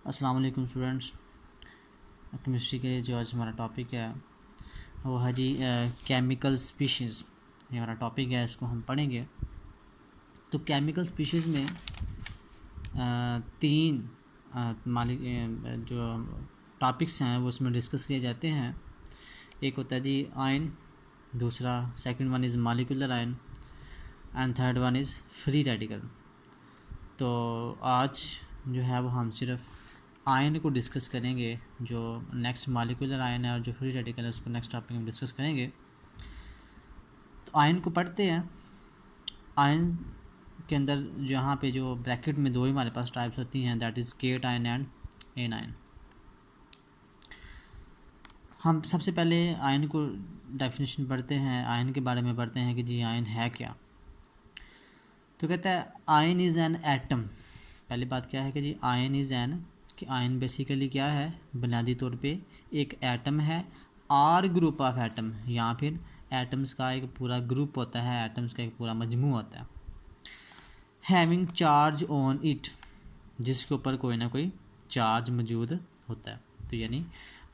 अस्सलाम वालेकुम students. Chemistry के जो आज हमारा टॉपिक है वो है जी केमिकल स्पीशीज़। ये हमारा टॉपिक है, इसको हम पढ़ेंगे। तो केमिकल स्पीशीज़ में तीन मालिक जो टॉपिक्स हैं वो इसमें डिस्कस किए जाते हैं। एक होता है जी आयन, दूसरा second one is molecular ion and third one is free radical. तो आज जो है वो हम सिर्फ आयन को डिस्कस करेंगे। जो नेक्स्ट मॉलिक्यूलर आयन है और जो फ्री रेडिकल है उसको नेक्स्ट टॉपिक में डिस्कस करेंगे। तो आयन को पढ़ते हैं। आयन के अंदर जहाँ पे जो ब्रैकेट में दो ही हमारे पास टाइप्स होती हैं, that is cation and anion. हम सबसे पहले आयन को डेफिनेशन पढ़ते हैं, आयन के बारे में पढ़ते हैं कि जी आयन है क्या। तो कहता है आयन इज़ एन एटम। पहली बात क्या है कि जी आयन इज़ एन, कि आयन बेसिकली क्या है, बुनियादी तौर पे एक एटम है, आर ग्रुप ऑफ एटम, या फिर एटम्स का एक पूरा ग्रुप होता है, एटम्स का एक पूरा मजमू होता है। हैविंग चार्ज ऑन इट, जिसके ऊपर कोई ना कोई चार्ज मौजूद होता है। तो यानी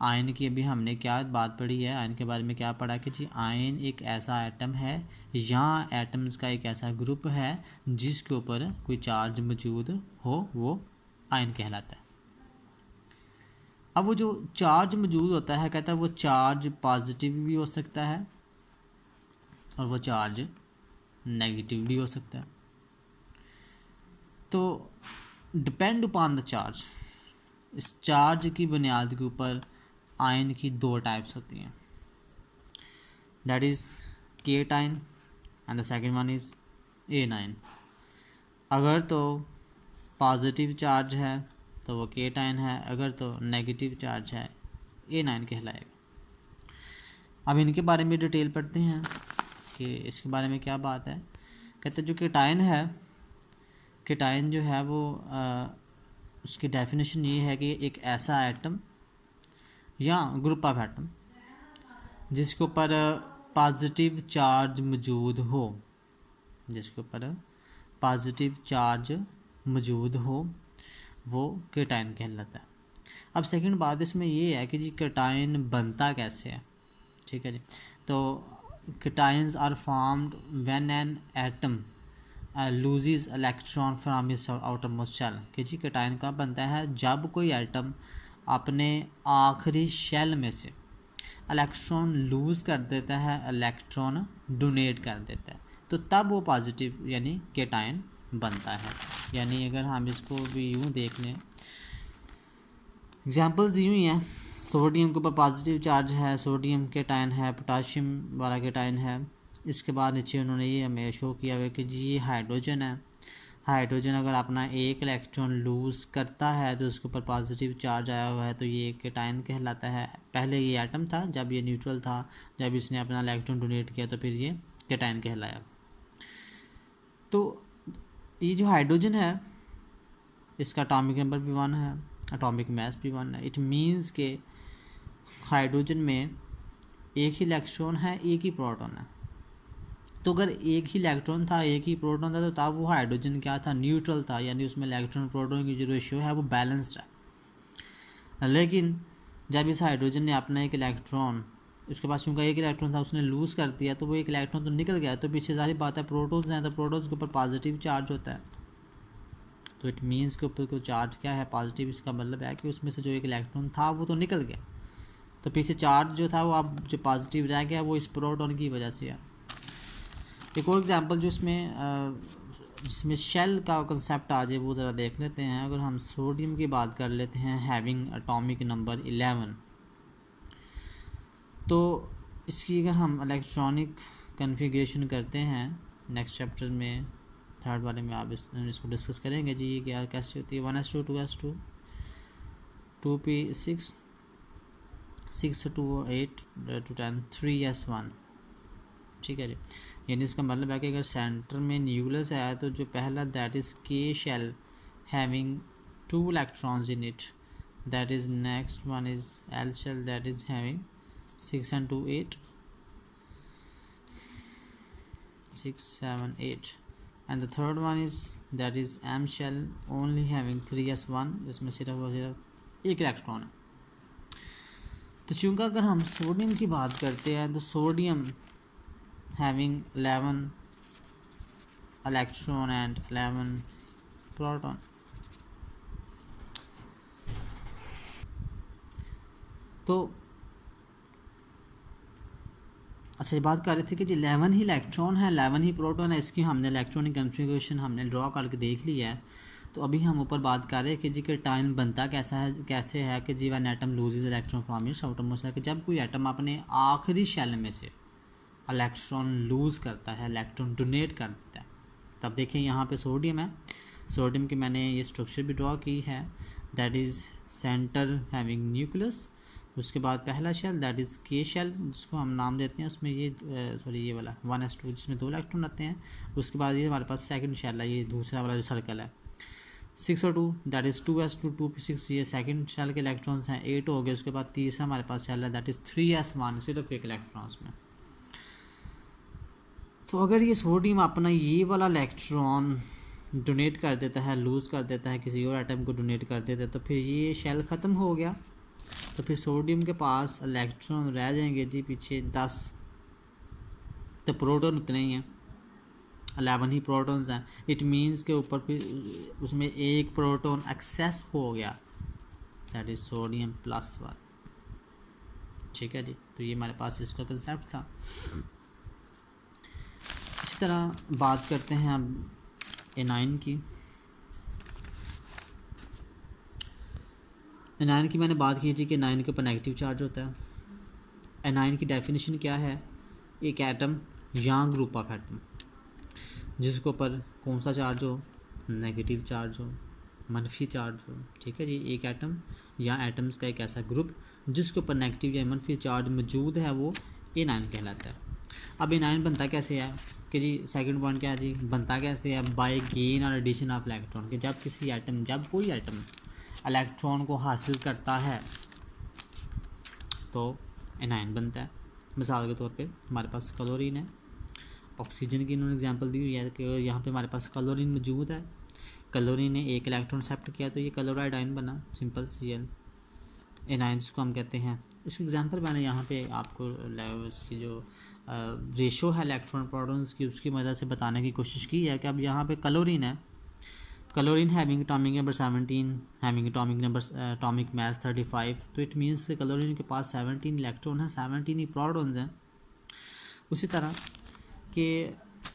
आयन की अभी हमने क्या बात पढ़ी है, आयन के बारे में क्या पढ़ा कि जी आयन एक ऐसा एटम है या एटम्स का एक ऐसा ग्रुप है जिसके ऊपर कोई चार्ज मौजूद हो, वो आयन कहलाता है। अब वो जो चार्ज मौजूद होता है, कहता है वो चार्ज पॉजिटिव भी हो सकता है और वो चार्ज नेगेटिव भी हो सकता है। तो डिपेंड अपॉन द चार्ज, इस चार्ज की बुनियाद के ऊपर आयन की दो टाइप्स होती हैं, that is cation and the second one is anion. अगर तो पॉजिटिव चार्ज है तो वो केट आयन है, अगर तो नेगेटिव चार्ज है एन आयन कहलाएगा। अब इनके बारे में डिटेल पढ़ते हैं कि इसके बारे में क्या बात है। कहते हैं जो केटायन है, केटायन जो है वो उसकी डेफिनेशन ये है कि एक ऐसा एटम या ग्रुप ऑफ एटम जिसके ऊपर पॉजिटिव चार्ज मौजूद हो, जिसके ऊपर पॉजिटिव चार्ज मौजूद हो, वो केटायन कहलाता है। अब सेकंड बात इसमें ये है कि जी केटायन बनता कैसे है। ठीक है जी। तो cations are formed when an atom loses electron from its outermost shell. कि जी केटायन कब बनता है, जब कोई एटम अपने आखिरी शेल में से इलेक्ट्रॉन लूज़ कर देता है, इलेक्ट्रॉन डोनेट कर देता है, तो तब वो पॉजिटिव यानी केटायन बनता है। यानी अगर हम इसको भी यूँ देख लें, एग्जांपल्स दी हुई हैं। सोडियम के ऊपर पॉजिटिव चार्ज है, सोडियम केटायन है, पोटाशियम वाला केटायन है। इसके बाद नीचे उन्होंने ये हमें शो किया हुआ कि जी ये हाइड्रोजन है। हाइड्रोजन अगर अपना एक इलेक्ट्रॉन लूज़ करता है तो उसके ऊपर पॉजिटिव चार्ज आया हुआ है, तो ये केटायन कहलाता है। पहले ये एटम था, जब ये न्यूट्रल था, जब इसने अपना इलेक्ट्रॉन डोनेट किया तो फिर ये केटायन कहलाया। तो ये जो हाइड्रोजन है इसका एटॉमिक नंबर भी 1 है, एटॉमिक मास भी 1 है। इट मीन्स के हाइड्रोजन में एक ही इलेक्ट्रॉन है, एक ही प्रोटॉन है। तो अगर एक ही इलेक्ट्रॉन था, एक ही प्रोटॉन था, तो तब वो हाइड्रोजन क्या था, न्यूट्रल था, यानी उसमें इलेक्ट्रॉन प्रोटॉन की जो रेशियो है वो बैलेंस्ड है। लेकिन जब इस हाइड्रोजन ने अपना एक इलेक्ट्रॉन, उसके पास चूँकि एक इलेक्ट्रॉन था, उसने लूज़ कर दिया, तो वो एक इलेक्ट्रॉन तो निकल गया, तो पीछे सारी बात है प्रोटॉन्स हैं, तो प्रोटॉन्स के ऊपर पॉजिटिव चार्ज होता है। तो इट मीन्स के ऊपर को चार्ज क्या है, पॉजिटिव। इसका मतलब है कि उसमें से जो एक इलेक्ट्रॉन था वो तो निकल गया, तो पीछे चार्ज जो था वो अब जो पॉजिटिव रह गया वो इस प्रोटॉन की वजह से है। एक और एग्जांपल जो इसमें जिसमें शेल का कंसेप्ट आ जाए वो ज़रा देख लेते हैं। अगर हम सोडियम की बात कर लेते हैं, हैविंग एटॉमिक नंबर 11, तो इसकी अगर हम इलेक्ट्रॉनिक कन्फिग्रेशन करते हैं नेक्स्ट चैप्टर में, थर्ड वाले में आप इसको डिस्कस करेंगे जी, ये क्या कैसे होती है। 1s2 2s2 2p6 6 2 8 2 10 3s1। ठीक है जी। यानी इसका मतलब है कि अगर सेंटर में न्यूक्लियस है तो जो पहला that is K shell having 2 electrons in it, that is next one is L shell that is having 6 and 2 8 6 7 8 and the third one is that is M shell only having 3s1, जिसमें सिर्फ और सिर्फ एक electron है। तो चूँकि अगर हम सोडियम की बात करते हैं तो sodium having 11 electron and 11 proton. तो अच्छा, ये बात कर रहे थे कि जी 11 ही इलेक्ट्रॉन है, 11 ही प्रोटॉन है, इसकी हमने इलेक्ट्रॉनिक कन्फिगरेशन हमने ड्रॉ करके देख लिया है। तो अभी हम ऊपर बात कर रहे हैं कि जी के टाइम बनता कैसे है कि जी one atom loses electron from its outermost shell, कि जब कोई एटम अपने आखिरी शेल में से इलेक्ट्रॉन लूज़ करता है, इलेक्ट्रॉन डोनेट कर देता है। तब देखिए यहाँ पे सोडियम है, सोडियम की मैंने ये स्ट्रक्चर भी ड्रॉ की है, that is centre having nucleus, उसके बाद पहला shell that is K shell, जिसको हम नाम देते हैं, उसमें ये ये वाला 1s2 जिसमें 2 इलेक्ट्रॉन आते हैं। उसके बाद ये हमारे पास सेकंड शेल है, ये दूसरा वाला जो सर्कल है 6 और 2 दैट इज़ 2s2 2p6, ये सेकंड शेल के इलेक्ट्रॉन्स हैं, 8 हो गए। उसके बाद तीसरा हमारे पास शेल है दैट इज़ 3s1, सिर्फ एक इलेक्ट्रॉन्स में। तो अगर ये सोडियम अपना ये वाला इलेक्ट्रॉन डोनेट कर देता है, लूज़ कर देता है, किसी और एटम को डोनेट कर देता है, तो फिर ये शेल ख़त्म हो गया। तो फिर सोडियम के पास इलेक्ट्रॉन रह जाएंगे जी पीछे 10। तो प्रोटॉन उतने ही हैं, 11 ही प्रोटॉन्स हैं। इट मीन्स के ऊपर फिर उसमें एक प्रोटॉन एक्सेस हो गया, दैट इज सोडियम +1। ठीक है जी, तो ये हमारे पास इसका कंसेप्ट था। इसी तरह बात करते हैं अब एनाइन की। एनाइन की मैंने बात की थी कि एनाइन के ऊपर नेगेटिव चार्ज होता है। एनाइन की डेफिनेशन क्या है? एक एटम या ग्रुप ऑफ एटम जिसके ऊपर कौन सा चार्ज हो? नेगेटिव चार्ज हो, मनफी चार्ज हो। ठीक है जी, एक एटम या एटम्स का एक ऐसा ग्रुप जिसके ऊपर नेगेटिव या मनफी चार्ज मौजूद है, वो एनाइन कहलाता है। अब एनाइन बनता कैसे है कि जी सेकंड पॉइंट क्या है जी, बनता कैसे है? बाय गेन और एडिशन ऑफ इलेक्ट्रॉन, कि जब किसी एटम, जब कोई एटम इलेक्ट्रॉन को हासिल करता है तो एनाइन बनता है। मिसाल के तौर पे हमारे पास क्लोरीन है, ऑक्सीजन की इन्होंने एग्जांपल दी हुई है कि यहाँ पे हमारे पास क्लोरीन मौजूद है, क्लोरीन ने एक इलेक्ट्रॉन एक्सेप्ट किया तो ये क्लोराइड आयन बना, सिंपल Cl। एनाइंस को हम कहते हैं। इसकी एग्जांपल मैंने यहाँ पे आपको उसकी जो रेशो है इलेक्ट्रॉन प्रोटॉन्स की, उसकी मदद से बताने की कोशिश की है कि अब यहाँ पे क्लोरीन है, chlorine having atomic number 17, having atomic mass 35, तो इट मीन्स क्लोरीन के पास 17 इलेक्ट्रॉन है, 17 ही प्रोटॉन्स हैं। उसी तरह कि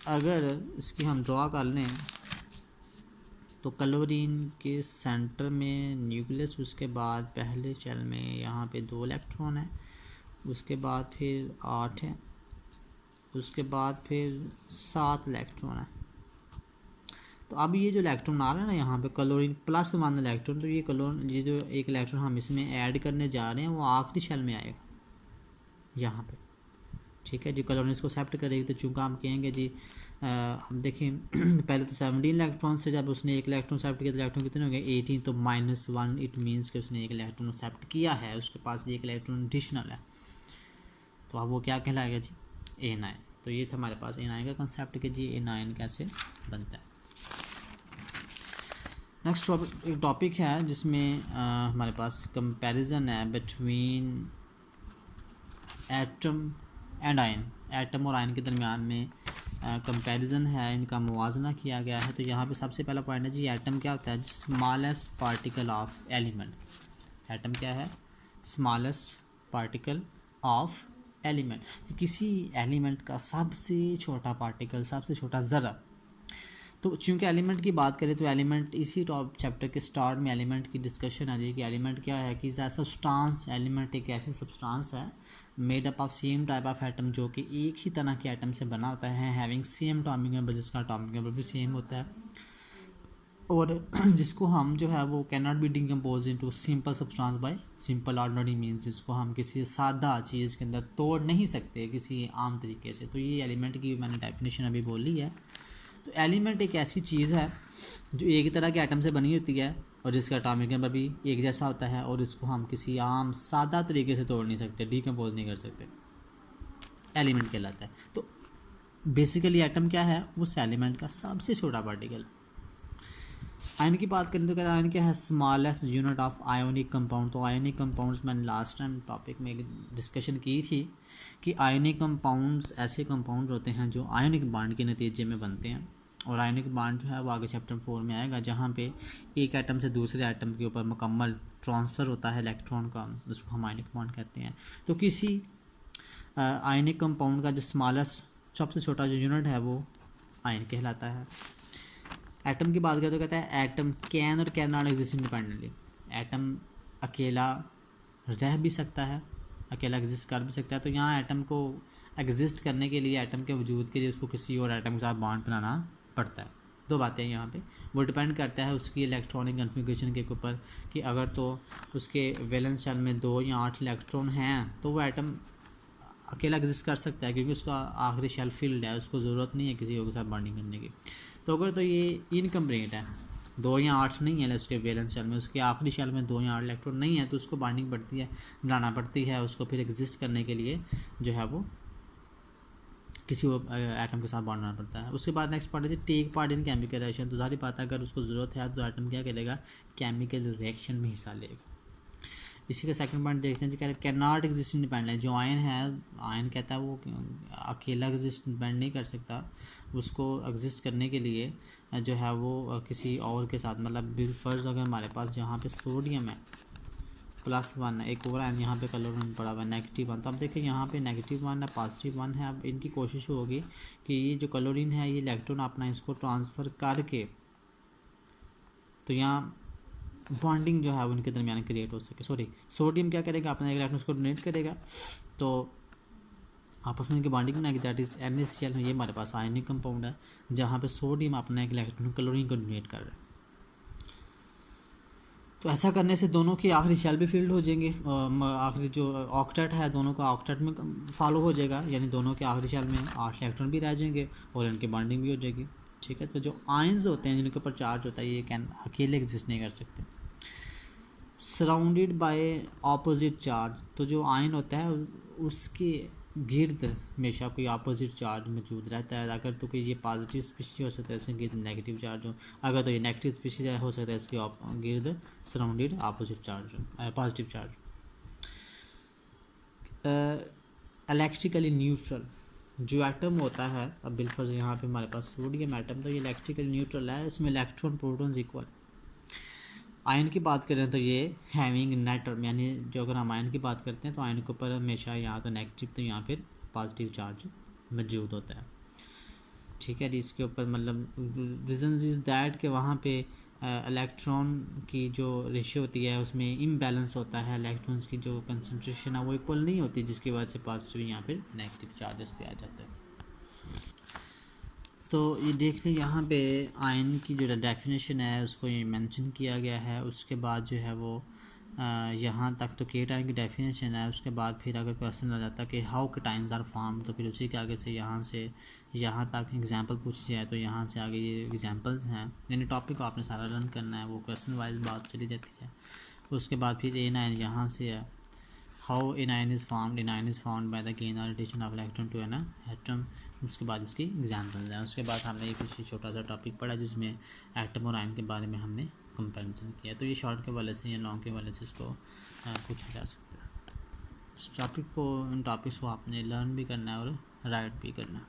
अगर इसकी हम ड्रॉ कर लें तो क्लोरीन के सेंटर में न्यूक्लियस, उसके बाद पहले शेल में यहाँ पे 2 इलेक्ट्रॉन है, उसके बाद फिर 8 है, उसके बाद फिर 7 इलेक्ट्रॉन है। तो अब ये जो इलेक्ट्रॉन आ रहा है ना यहाँ पे क्लोरीन +1 इलेक्ट्रॉन, तो ये जो एक इलेक्ट्रॉन हम इसमें ऐड करने जा रहे हैं वो आखिरी शेल में आएगा यहाँ पे। ठीक है जी, क्लोरीन इसको एक्सेप्ट करेगी तो चूँकि हम कहेंगे जी अब देखें पहले तो 17 इलेक्ट्रॉन से जब उसने एक इलेक्ट्रॉन एक्सेप्ट किया तो इलेक्ट्रॉन कितने हो गए? 18, तो -1, इट मीन्स कि उसने एक इलेक्ट्रॉन एक्सेप्ट किया है, उसके पास एक इलेक्ट्रॉन एडिशनल है, तो अब वो क्या कहलाएगा जी? एनाइन। तो ये था हमारे पास एनाइन का कंसेप्ट कि जी एनाइन कैसे बनता है। नेक्स्ट एक टॉपिक है जिसमें हमारे पास कंपैरिजन है between atom and ion, atom और आयन के दरमियान में कंपैरिजन है, इनका मुवाजना किया गया है। तो यहाँ पे सबसे पहला पॉइंट है जी, एटम क्या होता है? Smallest particle of element. Atom क्या है? स्मॉलेस्ट पार्टिकल ऑफ एलिमेंट, किसी एलिमेंट का सबसे छोटा पार्टिकल, सबसे छोटा ज़रा। तो चूँकि एलिमेंट की बात करें तो एलिमेंट इसी टॉप चैप्टर के स्टार्ट में एलिमेंट की डिस्कशन आ जाएगी कि एलिमेंट क्या है, कि सब्सटेंस, एलिमेंट एक ऐसी सब्सटेंस है made up of same type of atom, जो कि एक ही तरह के एटम से बना होता है, हैविंग सेम एटॉमिक नंबर, जिसका एटॉमिक नंबर भी सेम होता है, और जिसको हम जो है वो can not be decompose into simple substance by simple ordinary means, जिसको हम किसी सादा चीज़ के अंदर तोड़ नहीं सकते किसी आम तरीके से। तो ये एलिमेंट की मैंने डेफिनेशन अभी बोली है। तो एलिमेंट एक ऐसी चीज़ है जो एक ही तरह के एटम से बनी होती है और जिसका एटॉमिक नंबर भी एक जैसा होता है, और इसको हम किसी आम सादा तरीके से तोड़ नहीं सकते, डिकम्पोज नहीं कर सकते, एलिमेंट कहलाता है। तो बेसिकली एटम क्या है, उस एलिमेंट का सबसे छोटा पार्टिकल। आयन की बात करें तो क्या आयन क्या है, smallest unit of ionic compound. तो आयोनिक कंपाउंड्स मैंने लास्ट टाइम टॉपिक में डिस्कशन की थी कि आयोनिक कंपाउंड्स ऐसे कंपाउंड होते हैं जो आयोनिक बांड के नतीजे में बनते हैं। और आयोनिक बांड जो है वो आगे चैप्टर 4 में आएगा, जहाँ पे एक एटम से दूसरे एटम के ऊपर मुकम्मल ट्रांसफ़र होता है इलेक्ट्रॉन का, उसको हम आयोनिक बांड कहते हैं। तो किसी आयनिक कंपाउंड का जो स्मॉलेस्ट सबसे छोटा जो यूनिट है वो आयन कहलाता है। एटम की बात करें तो कहता है एटम कैन और can not exist independently. Atom अकेला रह भी सकता है, अकेला एग्जिस्ट कर भी सकता है। तो यहाँ एटम को एग्जिस्ट करने के लिए, एटम के वजूद के लिए उसको किसी और एटम के साथ बॉन्ड बनाना पड़ता है। दो बातें हैं यहाँ पे, वो डिपेंड करता है उसकी इलेक्ट्रॉनिक कन्फिगरेशन के ऊपर कि अगर तो उसके वैलेंस शेल में 2 या 8 इलेक्ट्रॉन हैं तो वो एटम अकेला एग्जिस्ट कर सकता है, क्योंकि उसका आखिरी शेल फील्ड है, उसको ज़रूरत नहीं है किसी और के साथ बॉन्डिंग करने की। तो अगर तो ये इनकम्प्लीट है, 2 या 8 नहीं है उसके वैलेंस शेल में, उसके आखिरी शेल में 2 या 8 इलेक्ट्रॉन नहीं है, तो उसको बॉन्डिंग पड़ती है, बनाना पड़ती है उसको, फिर एग्जिस्ट करने के लिए जो है वो किसी एटम के साथ बांधना पड़ता है। उसके बाद नेक्स्ट पार्ट है take part in chemical reaction. तो सारी बात है, अगर उसको ज़रूरत है तो एटम क्या करेगा, केमिकल रिएक्शन में हिस्सा लेगा। इसी का सेकंड पॉइंट देखते हैं जी, कैन नॉट एग्जिस्ट इंडिपेंडेंट। जो आयन है, आयन कहता है वो अकेला एग्जिस्ट डिपेंड नहीं कर सकता, उसको एग्जिस्ट करने के लिए जो है वो किसी और के साथ, मतलब फर्ज अगर हमारे पास जहाँ पे सोडियम है +1 है, एक और आयन यहाँ पे क्लोरीन पड़ा हुआ है -1। तो अब देखिए यहाँ पे -1 है, +1 है। अब इनकी कोशिश होगी कि ये जो क्लोरीन है ये इलेक्ट्रॉन अपना इसको ट्रांसफ़र करके, तो यहाँ बॉन्डिंग जो है वो उनके दरमियान क्रिएट हो सके। सॉरी, सोडियम क्या करेगा, अपना एक इलेक्ट्रॉन उसको डोनेट करेगा, तो आपस में इनकी बॉन्डिंग बनाएगी, दैट इज़ NaCl। ये हमारे पास आयनिक कंपाउंड है जहाँ पे सोडियम अपना एक इलेक्ट्रॉन क्लोरीन को डोनेट कर रहा है। तो ऐसा करने से दोनों की आखिरी शेल भी फील्ड हो जाएंगे, आखिरी जो ऑक्टेट है दोनों का ऑक्टेट में फॉलो हो जाएगा, यानी दोनों के आखिरी शेल में 8 इलेक्ट्रॉन भी रह जाएंगे और इनकी बॉन्डिंग भी हो जाएगी। ठीक है, तो जो आयंस होते हैं जिनके ऊपर चार्ज होता है ये कैन अकेले एग्जिस्ट नहीं कर सकते, सराउंडेड बाय ऑपोजिट चार्ज। तो जो आयन होता है उसके गिर्द हमेशा कोई ऑपोजिट चार्ज मौजूद रहता है। अगर तो कोई ये पॉजिटिव स्पीशीज हो सकता है, इसके गिर्द नेगेटिव चार्ज हो, अगर तो ये नेगेटिव स्पीशीज हो सकता है इसके गिर्द surrounded opposite charge, positive charge. Electrically neutral जो एटम होता है, अब बिल्कुल यहाँ पे हमारे पास सोडियम एटम, तो ये इलेक्ट्रिकली न्यूट्रल है, इसमें इलेक्ट्रॉन प्रोटॉन्स इक्वल। आयन की बात करें तो ये हैविंग नेट, यानी जो अगर हम आयन की बात करते हैं तो आयन के ऊपर हमेशा यहाँ तो नेगेटिव तो यहाँ फिर पॉजिटिव चार्ज मौजूद होता है। ठीक है, इसके ऊपर मतलब रीज़न इज़ दैट कि वहाँ पे इलेक्ट्रॉन की जो रेशियो होती है उसमें इम्बैलेंस होता है, इलेक्ट्रॉन्स की जो कंसंट्रेशन है वो इक्वल नहीं होती, जिसकी वजह से पॉजिटिव यहाँ फिर नेगेटिव चार्जेस पे आ जाता है। तो ये देख लें यहाँ पे आयन की जो डेफिनेशन है उसको ये मेंशन किया गया है। उसके बाद जो है वो यहाँ तक तो केटाइन की डेफिनेशन है। उसके बाद फिर अगर क्वेश्चन आ जाता है कि हाउ केटाइंस आर फॉर्म, तो फिर उसी के आगे से यहाँ तक एग्जांपल पूछी जाए तो यहाँ से आगे ये एग्जांपल्स हैं, यानी टॉपिक को आपने सारा रन करना है, वो क्वेश्चन वाइज बात चली जाती है। उसके बाद फिर A9 यहाँ से है, how A9 is formed, A9 is formed by the gain और relation of electron to an atom. उसके बाद इसकी एग्जाम्पल्स हैं। उसके बाद हमने एक छोटा सा टॉपिक पढ़ा जिसमें एटम और आयन के बारे में हमने कंपैरिजन किया। तो ये शॉर्ट के वाले से या लॉन्ग के वाले से इसको पूछा जा सकता है। इस टॉपिक को, इन टॉपिक्स को आपने लर्न भी करना है और राइट भी करना है।